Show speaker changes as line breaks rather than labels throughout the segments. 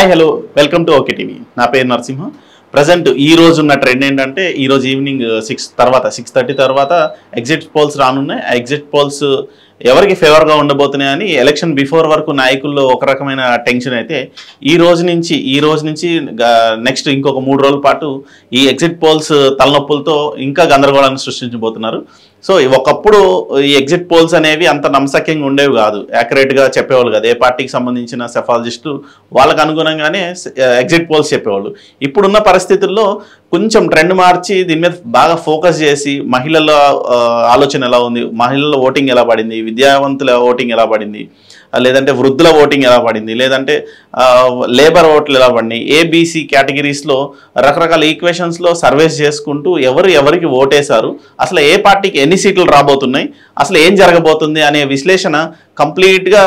Hi hello welcome to okay TV. నా పేరు Narasimha. Present ఈ రోజు ఉన్న ట్రెండ్ ఏంటంటే ఈ రోజు ఈవినింగ్ 6:30 తర్వాత ఎగ్జిట్ పోల్స్ రానున్నాయి. ఆ ఎగ్జిట్ పోల్స్ ఎవరికి ఫేవర్గా ఉండబోతున్నాయని ఎలక్షన్ బిఫోర్ వరకు నాయకుల్లో ఒక రకమైన టెన్షన్ అయితే ఈ రోజు నుంచి నెక్స్ట్ ఇంకొక 3 రోజుల పాటు ఈ ఎగ్జిట్ పోల్స్ తలనొప్పులతో ఇంకా గందరగోళాన్ని సృష్టించబోతున్నారు. సో ఒకప్పుడు ఈ ఎగ్జిట్ పోల్స్ అనేవి అంత నమ్మశక్యంగా ఉండేవి కాదు, యాక్యురేట్గా చెప్పేవాళ్ళు కాదు. ఏ పార్టీకి సంబంధించిన సెఫాలజిస్టులు వాళ్ళకు అనుగుణంగానే ఎగ్జిట్ పోల్స్ చెప్పేవాళ్ళు. ఇప్పుడున్న పరిస్థితుల్లో కొంచెం ట్రెండ్ మార్చి దీని మీద బాగా ఫోకస్ చేసి మహిళల ఆలోచన ఎలా ఉంది, మహిళల ఓటింగ్ ఎలా పడింది, విద్యావంతుల ఓటింగ్ ఎలా పడింది, లేదంటే వృద్ధుల ఓటింగ్ ఎలా పడింది, లేదంటే లేబర్ ఓట్లు ఎలా పడినాయి, ఏబీసీ కేటగిరీస్లో రకరకాల ఈక్వేషన్స్లో సర్వేస్ చేసుకుంటూ ఎవరికి ఓటేశారు, అసలు ఏ పార్టీకి ఎన్ని సీట్లు రాబోతున్నాయి, అసలు ఏం జరగబోతుంది అనే విశ్లేషణ కంప్లీట్గా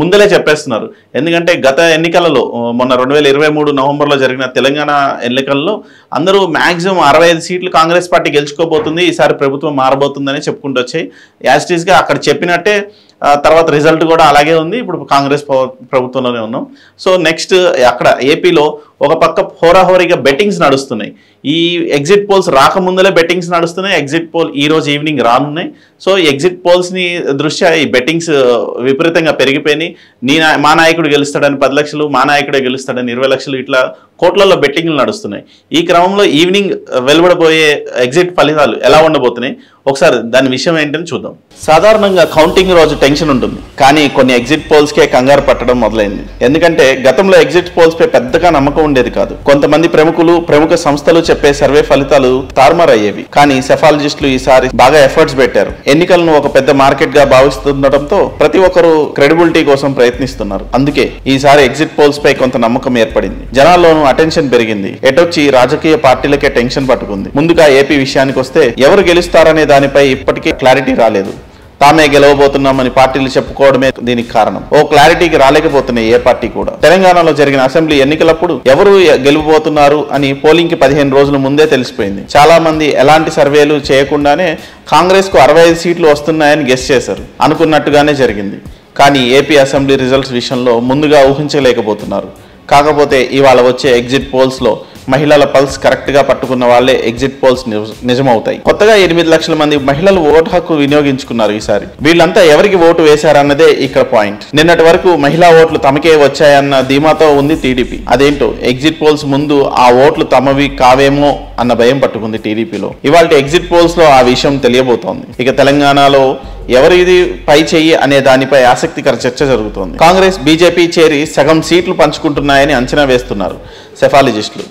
ముందలే చెప్పేస్తున్నారు. ఎందుకంటే గత ఎన్నికలలో మొన్న 2023 నవంబర్లో జరిగిన తెలంగాణ ఎన్నికల్లో అందరూ మ్యాక్సిమం 65 సీట్లు కాంగ్రెస్ పార్టీ గెలుచుకోబోతుంది, ఈసారి ప్రభుత్వం మారబోతుందని చెప్పుకుంటూ వచ్చాయి. యాజ్ ఇట్ ఈస్గా అక్కడ చెప్పినట్టే తర్వాత రిజల్ట్ కూడా అలాగే ఉంది. ఇప్పుడు కాంగ్రెస్ ప్రభుత్వంలోనే ఉన్నాం. సో నెక్స్ట్ అక్కడ ఏపీలో ఒక పక్క హోరాహోరీగా బెట్టింగ్స్ నడుస్తున్నాయి. ఈ ఎగ్జిట్ పోల్స్ రాకముందలే బెట్టింగ్స్ నడుస్తున్నాయి. ఎగ్జిట్ పోల్ ఈ రోజు ఈవినింగ్ రానున్నాయి. సో ఎగ్జిట్ పోల్స్ని దృష్ట్యా ఈ బెట్టింగ్స్ విపరీతంగా పెరిగిపోయినాయి. మా నాయకుడు గెలుస్తాడని 10 లక్షలు, మా నాయకుడే గెలుస్తాడని 20 లక్షలు, ఇట్లా కోట్లలో బెట్టింగ్లు నడుస్తున్నాయి. ఈ క్రమంలో ఈవినింగ్ వెలువడబోయే ఎగ్జిట్ ఫలితాలు ఎలా ఉండబోతున్నాయి, ఒకసారి దాని విషయం ఏంటని చూద్దాం. సాధారణంగా కౌంటింగ్ రోజు టెన్షన్ ఉంటుంది, కానీ కొన్ని ఎగ్జిట్ పోల్స్కే కంగారు పట్టడం మొదలైంది. ఎందుకంటే గతంలో ఎగ్జిట్ పోల్స్ పై పెద్దగా నమ్మకం ఉండేది కాదు. కొంతమంది ప్రముఖ సంస్థలు చెప్పే సర్వే ఫలితాలు తారుమారయ్యేవి. కానీ సెఫాలజిస్టులు ఈసారి బాగా ఎఫర్ట్స్ పెట్టారు. ఎన్నికలను ఒక పెద్ద మార్కెట్ గా భావిస్తుండటంతో ప్రతి ఒక్కరూ క్రెడిబిలిటీ కోసం ప్రయత్నిస్తున్నారు. అందుకే ఈసారి ఎగ్జిట్ పోల్స్ పై కొంత నమ్మకం ఏర్పడింది. జనాల్లోనూ అటెన్షన్ పెరిగింది. ఎటొచ్చి రాజకీయ పార్టీలకే టెన్షన్ పట్టుకుంది. ముందుగా ఏపీ విషయానికి వస్తే ఎవరు గెలుస్తారనే దానిపై ఇప్పటికీ క్లారిటీ రాలేదు. తామే గెలవబోతున్నామని పార్టీలు చెప్పుకోవడమే దీనికి కారణం. ఓ క్లారిటీకి రాలేకపోతున్నాయి ఏ పార్టీ కూడా. తెలంగాణలో జరిగిన అసెంబ్లీ ఎన్నికలప్పుడు ఎవరు గెలవబోతున్నారు అని పోలింగ్ కి 15 రోజుల ముందే తెలిసిపోయింది. చాలా మంది ఎలాంటి సర్వేలు చేయకుండానే కాంగ్రెస్ కు 65 సీట్లు వస్తున్నాయని గెస్ చేశారు. అనుకున్నట్టుగానే జరిగింది. కానీ ఏపీ అసెంబ్లీ రిజల్ట్స్ విషయంలో ముందుగా ఊహించలేకపోతున్నారు. కాకపోతే ఇవాళ వచ్చే ఎగ్జిట్ పోల్స్ లో మహిళల పల్స్ కరెక్ట్ గా పట్టుకున్న వాళ్లే ఎగ్జిట్ పోల్స్ నిజమవుతాయి. కొత్తగా 8 లక్షల మంది మహిళలు ఓటు హక్కు వినియోగించుకున్నారు ఈసారి. వీళ్ళంతా ఎవరికి ఓటు వేశారన్నదే ఇక్కడ పాయింట్. నిన్నటి వరకు మహిళా ఓట్లు తమకే వచ్చాయన్న ధీమాతో ఉంది టీడీపీ. అదేంటో ఎగ్జిట్ పోల్స్ ముందు ఆ ఓట్లు తమవి కావేమో అన్న భయం పట్టుకుంది టీడీపీలో. ఇవాళ ఎగ్జిట్ పోల్స్ లో ఆ విషయం తెలియబోతోంది. ఇక తెలంగాణలో ఎవరిది పై చెయ్యి అనే దానిపై ఆసక్తికర చర్చ జరుగుతోంది. కాంగ్రెస్ బీజేపీ చేరి సగం సీట్లు పంచుకుంటున్నాయని అంచనా వేస్తున్నారు సెఫాలజిస్టులు.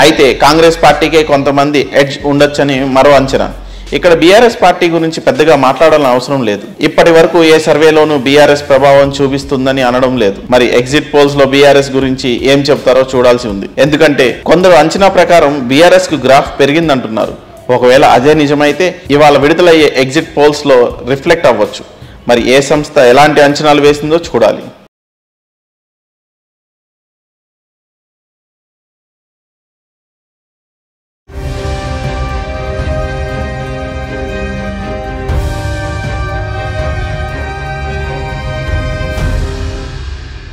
అయితే కాంగ్రెస్ పార్టీకే కొంతమంది ఎడ్జ్ ఉండొచ్చని మరో అంచనా. ఇక్కడ బీఆర్ఎస్ పార్టీ గురించి పెద్దగా మాట్లాడాలని అవసరం లేదు. ఇప్పటి వరకు ఏ సర్వేలోనూ బీఆర్ఎస్ ప్రభావం చూపిస్తుందని అనడం లేదు. మరి ఎగ్జిట్ పోల్స్ లో బీఆర్ఎస్ గురించి ఏం చెప్తారో చూడాల్సి ఉంది. ఎందుకంటే కొందరు అంచనా ప్రకారం బీఆర్ఎస్ కు గ్రాఫ్ పెరిగిందంటున్నారు. ఒకవేళ అదే నిజమైతే ఇవాళ విడుదలయ్యే ఎగ్జిట్ పోల్స్ లో రిఫ్లెక్ట్ అవ్వచ్చు. మరి ఏ సంస్థ ఎలాంటి అంచనాలు వేసిందో చూడాలి.